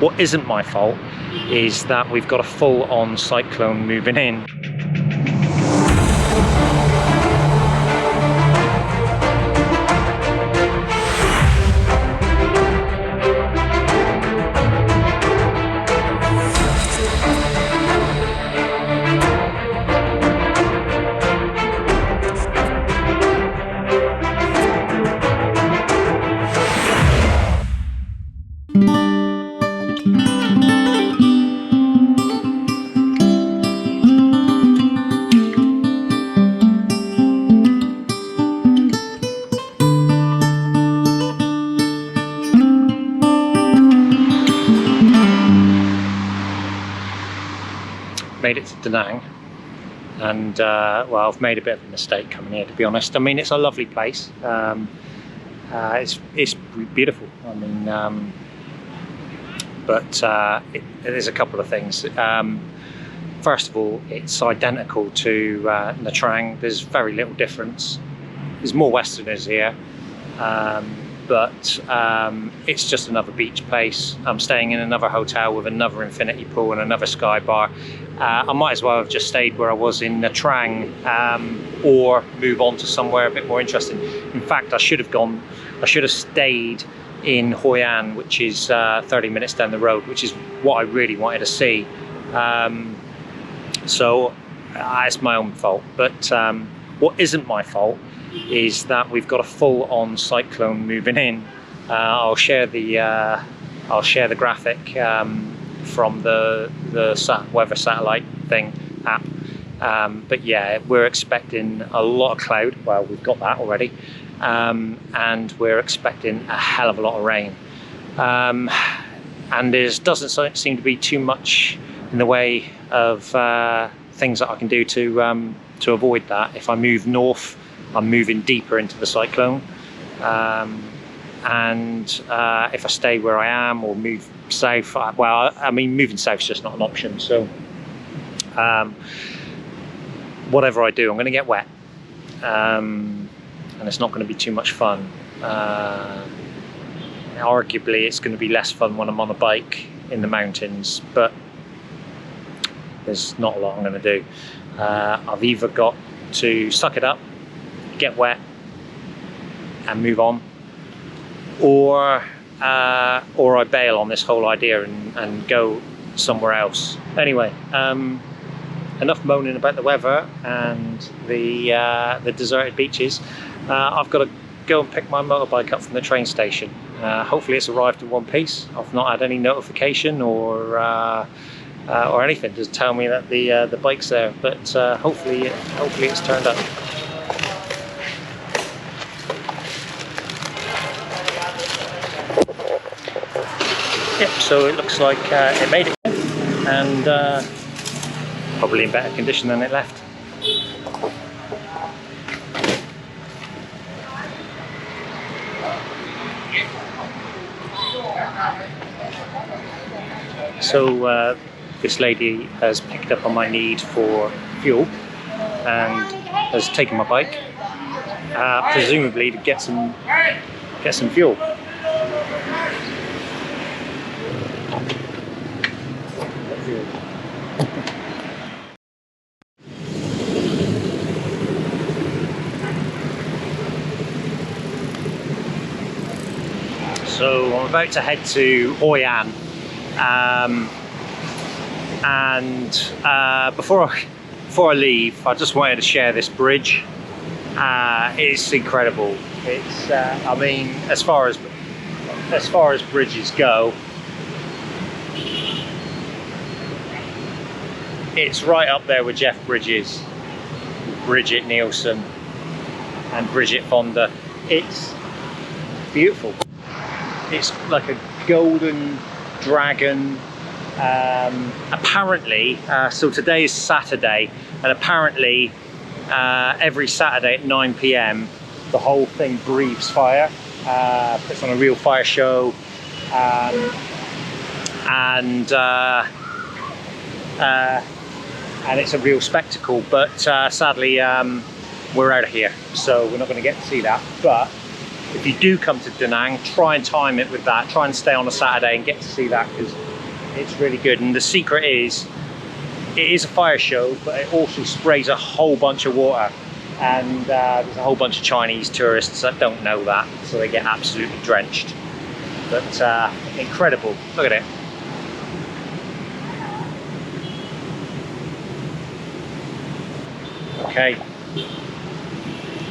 What isn't my fault is that we've got a full-on cyclone moving in. Made it to Da Nang, and well, I've made a bit of a mistake coming here, to be honest. I mean, it's a lovely place. It's beautiful. I mean, but there's a couple of things. First of all, it's identical to Nha Trang. There's very little difference. There's more Westerners here, but it's just another beach place. I'm staying in another hotel with another infinity pool and another sky bar. I might as well have just stayed where I was in Nha Trang, or move on to somewhere a bit more interesting. In fact, I should have stayed in Hoi An, which is 30 minutes down the road, which is what I really wanted to see. So it's my own fault. But what isn't my fault is that we've got a full-on cyclone moving in. I'll share the graphic from the weather satellite thing app. But yeah, we're expecting a lot of cloud. Well, we've got that already, and we're expecting a hell of a lot of rain. And there doesn't seem to be too much in the way of things that I can do to avoid that. If I move north, I'm moving deeper into the cyclone, and if I stay where I am or move south, well, I mean, moving south is just not an option. So whatever I do, I'm going to get wet, and it's not going to be too much fun. Arguably, it's going to be less fun when I'm on a bike in the mountains, but there's not a lot I'm going to do. I've either got to suck it up, get wet, and move on, or I bail on this whole idea and go somewhere else. Anyway, enough moaning about the weather and the deserted beaches. I've got to go and pick my motorbike up from the train station. Hopefully it's arrived in one piece. I've not had any notification or anything to tell me that the bike's there, but hopefully it's turned up. Yep, so it looks like it made it, and probably in better condition than it left. So this lady has picked up on my need for fuel and has taken my bike, presumably to get some fuel. So I'm about to head to Hoi An, and before I leave, I just wanted to share this bridge. It's incredible. It's I mean, as far as bridges go, it's right up there with Jeff Bridges, Bridget Nielsen, and Bridget Fonda. It's beautiful. It's like a golden dragon. Apparently, so today is Saturday, and apparently every Saturday at 9 PM the whole thing breathes fire, puts on a real fire show, and it's a real spectacle. But sadly, we're out of here, so we're not going to get to see that. But if you do come to Da Nang, try and time it with that. Try and stay on a Saturday and get to see that, because it's really good. And the secret is, it is a fire show, but it also sprays a whole bunch of water. And there's a whole bunch of Chinese tourists that don't know that, so they get absolutely drenched. But incredible, look at it. Okay,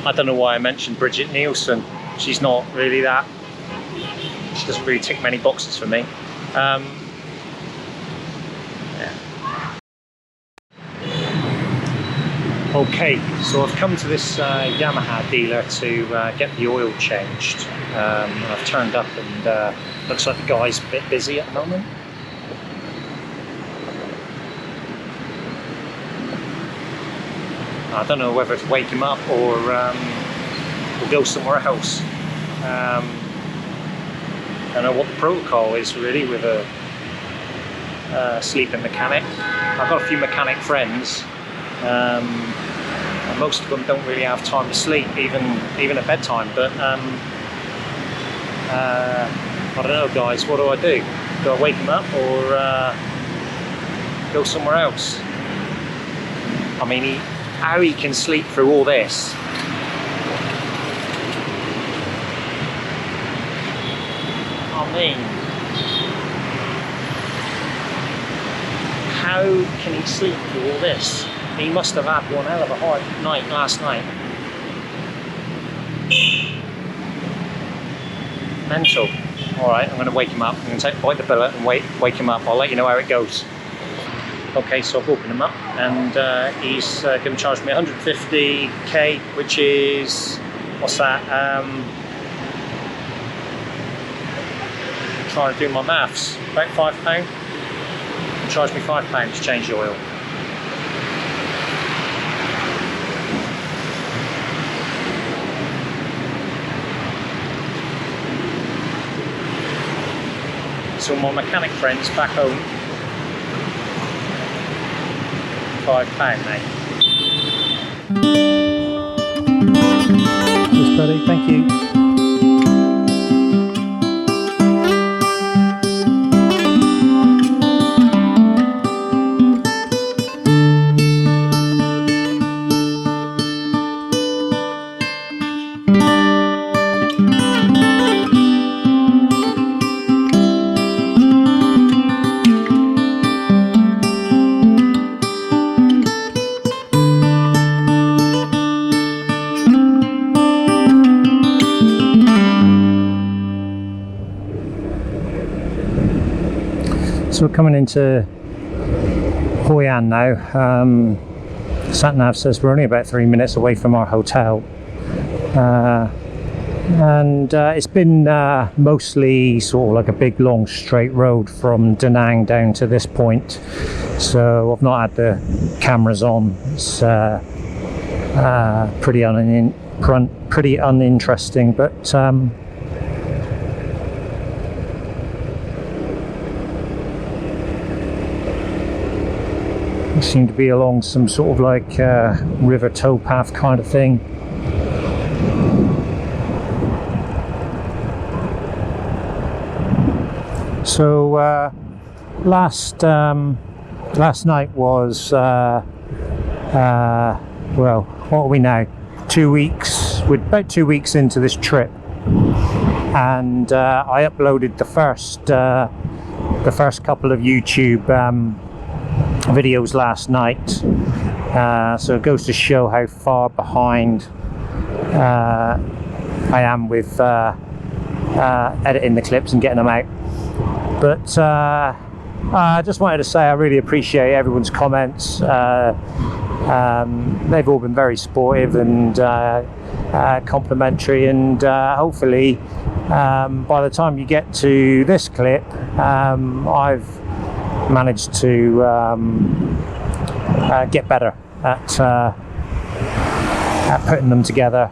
I don't know why I mentioned Bridget Nielsen. She's not really that. She doesn't really tick many boxes for me. Yeah. Okay, so I've come to this Yamaha dealer to get the oil changed. I've turned up and looks like the guy's a bit busy at the moment. I don't know whether to wake him up or we'll go somewhere else. I don't know what the protocol is really with a sleeping mechanic. I've got a few mechanic friends. And most of them don't really have time to sleep, even at bedtime. But I don't know, guys. What do I do? Do I wake him up or go somewhere else? I mean, how he can sleep through all this? I mean, how can he sleep through all this? He must have had one hell of a hard night last night. Mental. Alright, I'm going to wake him up. I'm going to bite the bullet and wake him up. I'll let you know how it goes. Okay, so I've woken him up and he's going to charge me 150k, which is, what's that? I'm trying to do my maths. About £5. He'll charge me £5 to change the oil. So my mechanic friends back home, £5, mate. Cheers, buddy. Thank you. So we're coming into Hoi An now. Sat nav says we're only about 3 minutes away from our hotel, and it's been mostly sort of like a big long straight road from Da Nang down to this point, so I've not had the cameras on. It's pretty uninteresting, but we seem to be along some sort of like river towpath kind of thing. So last night was well, what are we now? 2 weeks. We're about 2 weeks into this trip, and I uploaded the first couple of YouTube videos last night, so it goes to show how far behind I am with editing the clips and getting them out. But I just wanted to say I really appreciate everyone's comments. They've all been very supportive and complimentary, and hopefully by the time you get to this clip, I've managed to get better at putting them together.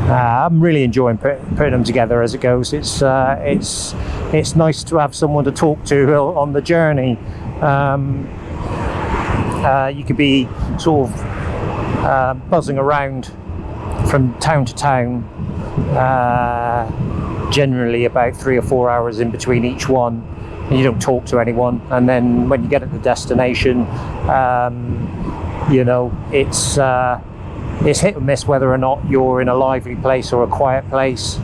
I'm really enjoying putting them together as it goes. It's nice to have someone to talk to on the journey. You could be sort of buzzing around from town to town, generally about 3 or 4 hours in between each one, and you don't talk to anyone. And then when you get at the destination, you know, it's hit or miss whether or not you're in a lively place or a quiet place.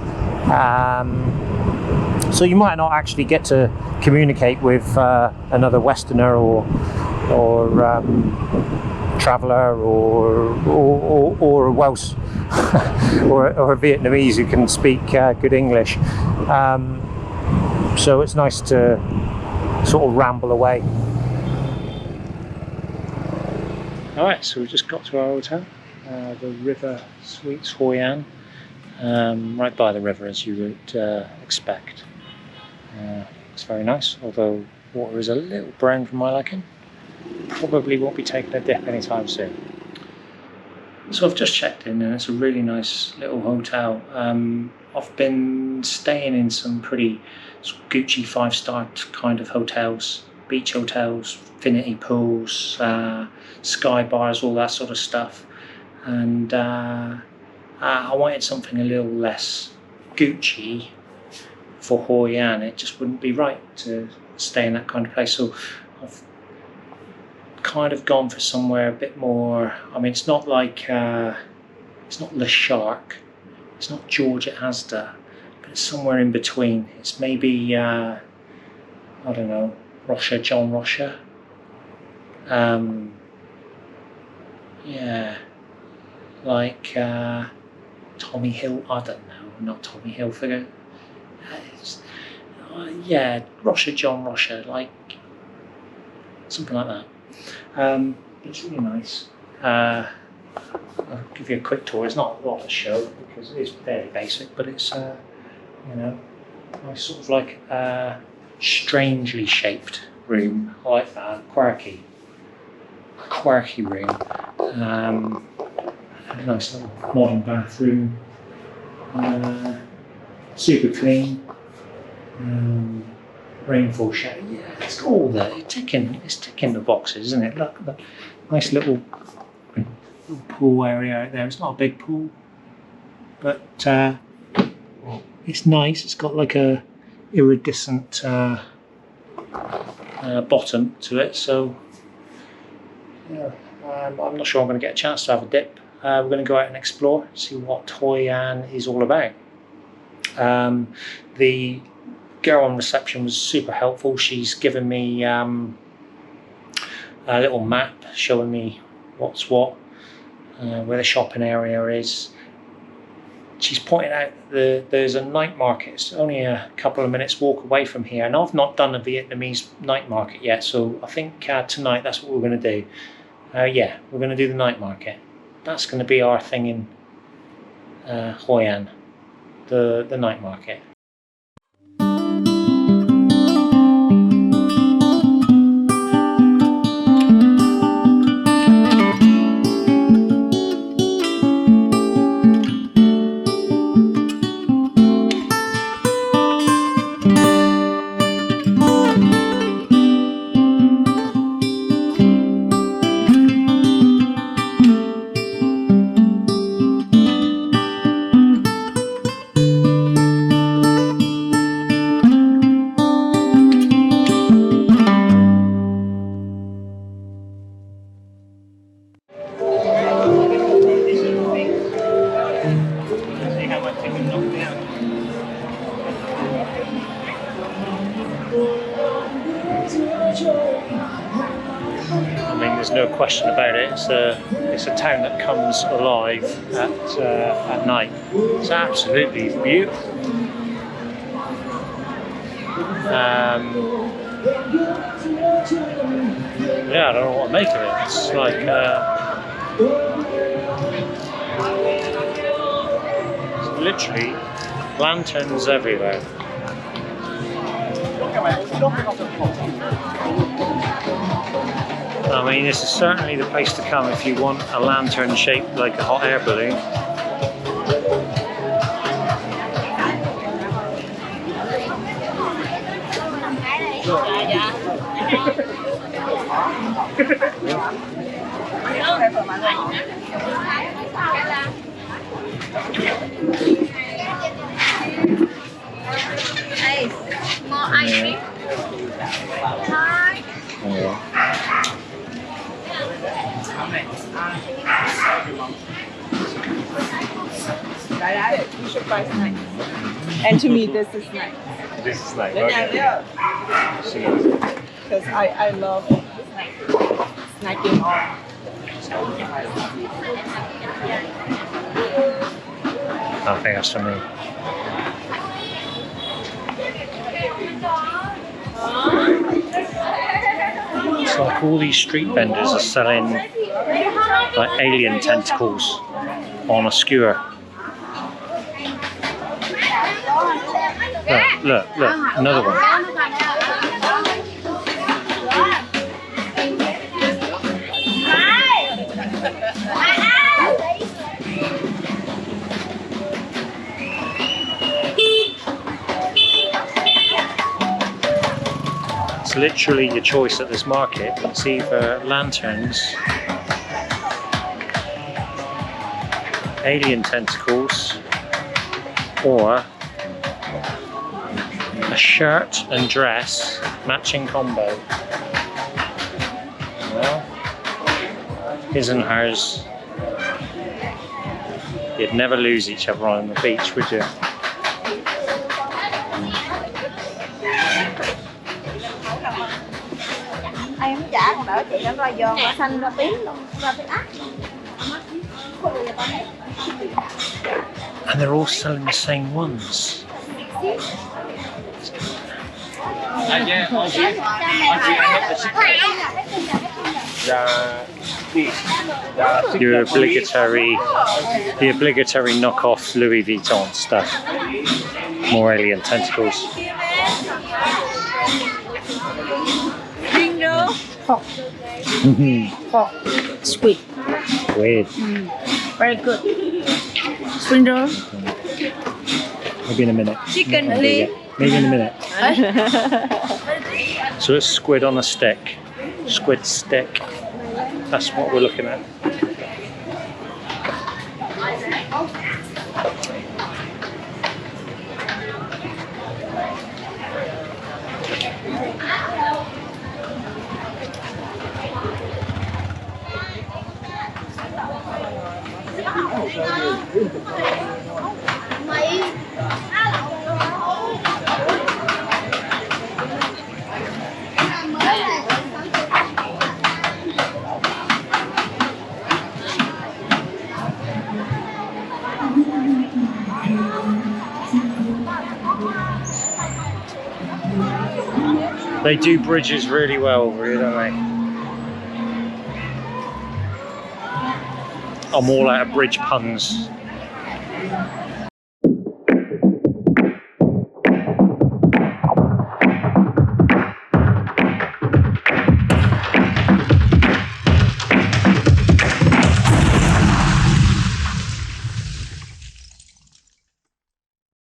So you might not actually get to communicate with another Westerner or traveller or a Welsh or a Vietnamese who can speak good English. So it's nice to sort of ramble away. Alright, so we've just got to our hotel, the River Suites Hoi An, right by the river as you would expect. It's very nice, although water is a little brown for my liking. Probably won't be taking a dip anytime soon. So I've just checked in, and it's a really nice little hotel. I've been staying in some pretty Gucci 5-star kind of hotels, beach hotels, infinity pools, sky bars, all that sort of stuff. And I wanted something a little less Gucci for Hoi An. It just wouldn't be right to stay in that kind of place. So I've kind of gone for somewhere a bit more. I mean, it's not like it's not Le Shark, it's not George at Asda, but it's somewhere in between. It's maybe I don't know, Rocha, John Rocha. Yeah, like Tommy Hill. I don't know, not Tommy Hill. Figure. Yeah, Rocha, John Rocha, like something like that. It's really nice. I'll give you a quick tour. It's not a lot to show because it is fairly basic, but it's you know, nice sort of like strangely shaped room. I like that, quirky room. Nice little modern bathroom. Super clean. Rainfall shower. Yeah, it's got all that. It's ticking the boxes, isn't it? Look, the nice little pool area out there. It's not a big pool, but it's nice. It's got like a iridescent bottom to it. So yeah, I'm not sure I'm going to get a chance to have a dip. We're going to go out and explore, see what Hoi An is all about. The girl on reception was super helpful. She's given me a little map showing me what's what, where the shopping area is. She's pointed out there's a night market. It's only a couple of minutes walk away from here, and I've not done a Vietnamese night market yet, so I think tonight that's what we're going to do. Yeah, we're going to do the night market. That's going to be our thing in Hoi An, the night market. There's no question about it. It's a town that comes alive at night. It's absolutely beautiful. Yeah, I don't know what to make of it. It's like it's literally lanterns everywhere. I mean, this is certainly the place to come if you want a lantern shaped like a hot air balloon. You should buy snacks. And to me, this is nice. This is like, okay. Because I love snacking on. I think that's for me. It's like all these street vendors are selling like alien tentacles on a skewer. Look, another one. It's literally your choice at this market. It's either lanterns, alien tentacles, or a shirt and dress matching combo. Well, his and hers. You'd never lose each other on the beach, would you? Em trả còn đỡ chị nó ra giòn ra xanh ra tím luôn ra tiếng ác. And they're all selling the same ones. The obligatory knockoff Louis Vuitton stuff. More alien tentacles. Hot. Squid. Weird. Very good. Spring roll. Maybe in a minute. Chicken, Maybe in a minute. So it's squid on a stick. Squid stick. That's what we're looking at. They do bridges really well, really, don't they? I'm all out of bridge puns.